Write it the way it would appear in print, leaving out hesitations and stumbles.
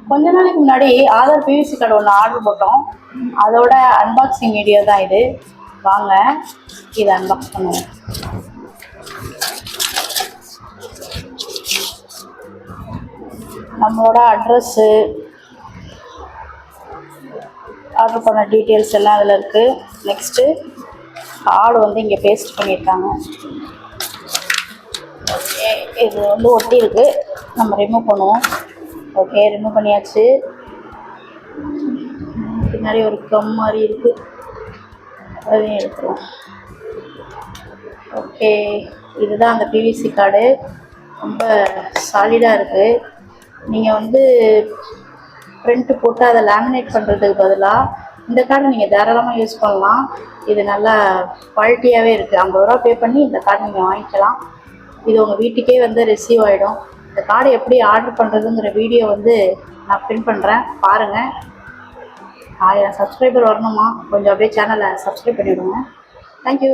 கொஞ்ச நாளைக்கு முன்னாடி ஆதார் பிவிசி கார்டு ஒன்று ஆர்டர் போட்டோம். அதோட அன்பாக்சிங் வீடியோ தான் இது. வாங்க இதை அன்பாக்ஸ் பண்ணுவோம். நம்மளோட அட்ரஸ்ஸு, ஆர்டர் பண்ண டீட்டெயில்ஸ் எல்லாம் அதில் இருக்குது. நெக்ஸ்ட்டு கார்டு வந்து இங்கே பேஸ்ட் பண்ணியிருக்காங்க. ஓகே, இது வந்து ஒட்டி இருக்குது, நம்ம ரிமூவ் பண்ணுவோம். ஓகே, ரிமூவ் பண்ணியாச்சு. பின்னாடி ஒரு கம் மாதிரி இருக்குது, அதையும் எடுத்துருவோம். ஓகே, இதுதான் அந்த பிவிசி கார்டு. ரொம்ப சாலிடாக இருக்குது. நீங்கள் வந்து பிரிண்ட்டு போட்டு அதை லேமினேட் பண்ணுறதுக்கு பதிலாக இந்த கார்டு நீங்கள் தாராளமாக யூஸ் பண்ணலாம். இது நல்லா குவாலிட்டியாகவே இருக்குது. 50 ரூபா பே பண்ணி இந்த கார்டு நீங்கள் வாங்கிக்கலாம். இது உங்கள் வீட்டுக்கே வந்து ரிசீவ் ஆகிடும். இந்த கார்டு எப்படி ஆர்டர் பண்ணுறதுங்கிற வீடியோ வந்து நான் பின் பண்ணுறேன், பாருங்கள். 1000 சப்ஸ்கிரைபர் வரணுமா? கொஞ்சம் அப்படியே சேனலை சப்ஸ்கிரைப் பண்ணிவிடுங்க. தேங்க்யூ.